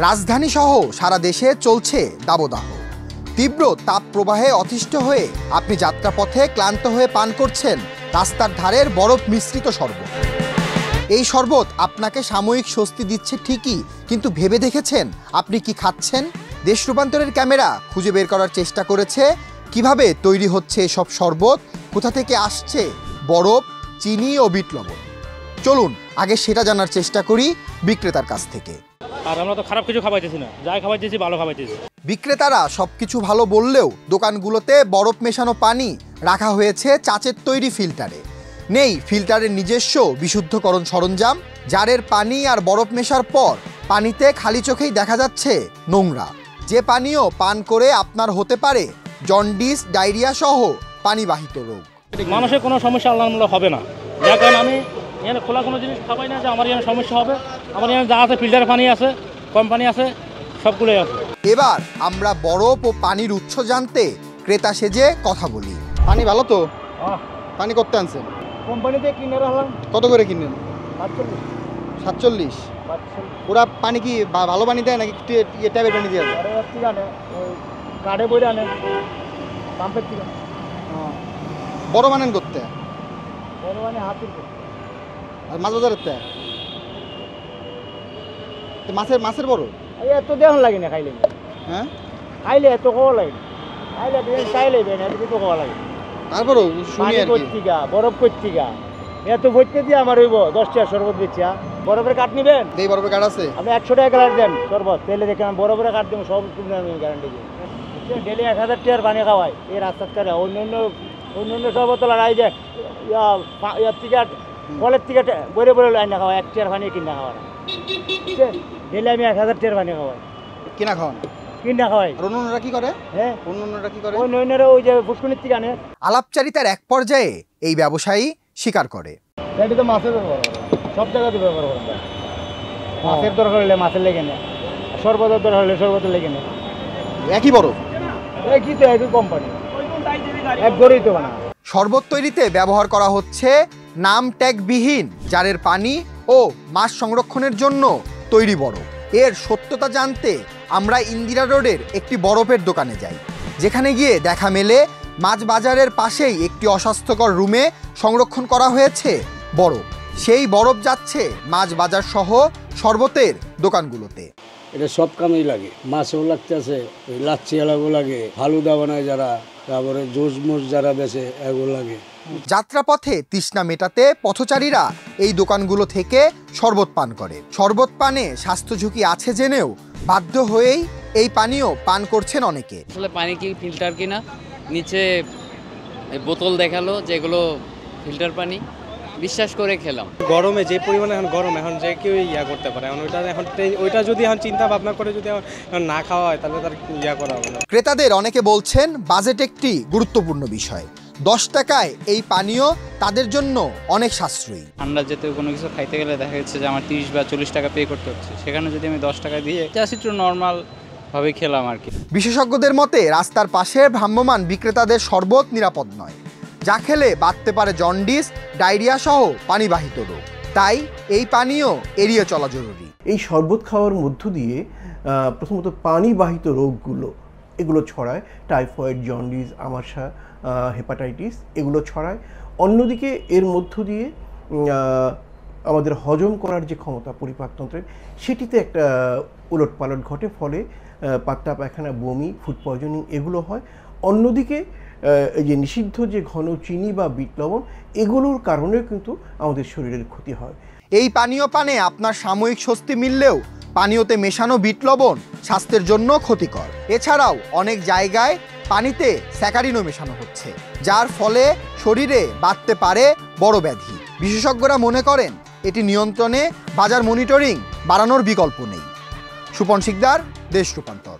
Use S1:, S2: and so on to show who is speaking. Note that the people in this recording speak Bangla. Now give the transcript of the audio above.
S1: রাজধানী সহ সারা দেশে চলছে দাবদাহ। তীব্র তাপ প্রবাহে অতিষ্ঠ হয়ে আপনি যাত্রাপথে ক্লান্ত হয়ে পান করছেন রাস্তার ধারের বরফ মিশ্রিত শরবত। এই শরবত আপনাকে সাময়িক স্বস্তি দিচ্ছে ঠিকই, কিন্তু ভেবে দেখেছেন আপনি কি খাচ্ছেন? দেশ রূপান্তরের ক্যামেরা খুঁজে বের করার চেষ্টা করেছে কিভাবে তৈরি হচ্ছে এসব শরবত, কোথা থেকে আসছে বরফ, চিনি ও বিট লবণ। চলুন আগে সেটা জানার চেষ্টা করি বিক্রেতার কাছ থেকে।
S2: আর আমরা তো খারাপ কিছু খাওয়াইতেছি না, যাই খাওয়াইতেছি ভালো খাওয়াইতেছি।
S1: বিক্রেতারা সবকিছু ভালো বললেও দোকানগুলোতে বরফ মেশানো পানি রাখা হয়েছে চাচের তৈরি ফিল্টারে। নেই ফিল্টারের নিজস্ব বিশুদ্ধকরণ সরঞ্জাম। জারের পানি আর বরফ মেশার পর পানিতে খালি চোখেই দেখা যাচ্ছে নোংরা, যে পানীয় পান করে আপনার হতে পারে জন্ডিস, ডায়রিয়া সহ পানিবাহিত রোগ।
S2: মানুষের কোনো সমস্যা আল্লাহ হবে না, যার কারণে আমি এখানে খোলা কোনো জিনিস খাওয়াই না যে আমার এখানে সমস্যা হবে। আমার এখানে যা আছে ফিল্টার পানি আছে, কম পানি আছে, সবগুলোই আছে।
S1: এবার আমরা বরফ ও পানির উৎস জানতে ক্রেতা সেজে কথা বলি। পানি ভালো তো? পানি করতে আনছেন?
S2: কোম্পানিতে কিনে রাখলাম।
S1: কত করে কিনেন? 47। ওরা পানি কি ভালো পানি দেয় নাকি ট্যাপের পানি দিয়ে দেয়?
S2: কার্ডে বইটা আনেন পাম্পের থেকে।
S1: বড় মানেন করতে
S2: বড় মানে হাতের
S1: আর মাছ বাজারের মাছের বড়
S2: এত দেখন লাগে না খাইলে।
S1: হ্যাঁ
S2: খাইলে এত খাওয়া লাগে, খাইলে চাইলে এত কিছু খাওয়া লাগে।
S1: তারপরও শুনি আর কি
S2: বরফ কর্তিকা এত ভর্তি দিয়ে আমার হইব 10 টাকা শরবত দিচ্ছি। বরফের কাঠ নিবেন?
S1: এই বরফের কাঠ আছে,
S2: আপনি 100 টাকা কাঠ দেন শরবত, তাহলে দেখেন বরফের কাঠ দেবো সব আমি গ্যারান্টি দিই। ডেলি 1000 টাকার পানি খাওয়াই এই রাস্তার কারে। অন্য শরবত লড়াই যে ইয়ার থেকে কলের থেকে বইরে বইরে লাইন না খাওয়া, 1 টাকার পানি কিনা খাওয়া না। ডেলি আমি 1000 টাকার পানি খাওয়াই।
S1: কিনা খাওয়ান?
S2: কিনা খাওয়াই।
S1: অন্যরা কি করে?
S2: হ্যাঁ
S1: অন্যরা কি করে?
S2: অন্যরা ওই যে ফুসকুনির থেকে আনে।
S1: আলাপচারিতার এক পর্যায়ে এই ব্যবসায়ী স্বীকার করে,
S2: এটা তো মাছের ব্যবহার করে, সব জায়গাতে ব্যবহার করেন। মাছের দরকার হলে মাছের লেগে নেয়, শরবতের দরকার হলে শরবতের লেগে নেয়।
S1: একই বরফ,
S2: একই তো, একই কোম্পানি, এক গড়েই তো বানা।
S1: শরবত তৈরিতে ব্যবহার করা হচ্ছে নাম ট্যাগবিহীন জারের পানি ও মাছ সংরক্ষণের জন্য তৈরি বরফ। এর সত্যতা জানতে আমরা ইন্দিরা রোডের একটি বরফের দোকানে যাই, যেখানে গিয়ে দেখা মেলে মাছ বাজারের পাশেই একটি অস্বাস্থ্যকর রুমে সংরক্ষণ করা হয়েছে বরফ। সেই বরফ যাচ্ছে মাছ বাজার সহ শরবতের দোকানগুলোতে।
S3: এটা সব কামেই লাগে, মাছও লাগতেছে, ওই লাচ্ছি এলাগো লাগে, ফালুদা বানায় যারা, তারপরে জুস মুস যারা বেচে এগুলো লাগে।
S1: যাত্রাপথে তৃষ্ণা মেটাতে পথচারীরা এই দোকানগুলো থেকে শরবত পান করে। শরবত পানে স্বাস্থ্য ঝুঁকি আছে জেনেও বাধ্য হয়েই এই পানীয় পান করছেন অনেকে।
S4: আসলে পানি কি ফিল্টার কিনা, নিচে বোতল দেখালো যেগুলো ফিল্টার পানি, বিশ্বাস করে খেলাম।
S5: গরমে যে পরিমাণে এখন গরম, এখন যে কেউ ইয়া করতে পারে। এখন ওইটা যদি এখন চিন্তা ভাবনা করে যদি এখন না খাওয়া হয় তাহলে তার ইয়া করা হবে না।
S1: ক্রেতাদের অনেকে বলছেন বাজেট একটি গুরুত্বপূর্ণ বিষয়। 10 টাকায় এই পানীয় তাদের জন্য অনেক সাশ্রয়ী।
S4: ঠান্ডা জাতীয় কোনো কিছু খাইতে গেলে দেখা যাচ্ছে যে আমার 30 বা 40 টাকা পে করতে হচ্ছে, সেখানে যদি আমি 10 টাকা দিয়ে জাস্ট একটু নর্মালভাবে খেলাম আর কি।
S1: বিশেষজ্ঞদের মতে রাস্তার পাশে ভ্রাম্যমাণ বিক্রেতাদের শরবত নিরাপদ নয়, যা খেলে বাড়তে পারে জন্ডিস, ডায়রিয়া সহ পানিবাহিত রোগ। তাই এই পানীয় এড়িয়ে চলা জরুরি।
S6: এই শরবত খাওয়ার মধ্য দিয়ে প্রথমত পানিবাহিত রোগগুলো এগুলো ছড়ায়, টাইফয়েড, জন্ডিস, আমাশা, হেপাটাইটিস এগুলো ছড়ায়। অন্যদিকে এর মধ্য দিয়ে আমাদের হজম করার যে ক্ষমতা পরিপাকতন্ত্রের, সেটিতে একটা উলটপালট ঘটে, ফলে পাতলা পায়খানা, বমি, ফুড পয়জনিং এগুলো হয়। অন্যদিকে এই যে নিষিদ্ধ যে ঘন চিনি বা বিট লবণ, এগুলোর কারণেও কিন্তু আমাদের শরীরের ক্ষতি হয়।
S1: এই পানীয় পানে আপনার সাময়িক স্বস্তি মিললেও পানীয়তে মেশানো বিট লবণ স্বাস্থ্যের জন্য ক্ষতিকর। এছাড়াও অনেক জায়গায় পানিতে স্যাকারিনও মেশানো হচ্ছে, যার ফলে শরীরে বাড়তে পারে বড় ব্যাধি। বিশেষজ্ঞরা মনে করেন এটি নিয়ন্ত্রণে বাজার মনিটরিং বাড়ানোর বিকল্প নেই। সুপন শিকদার, দেশ রূপান্তর।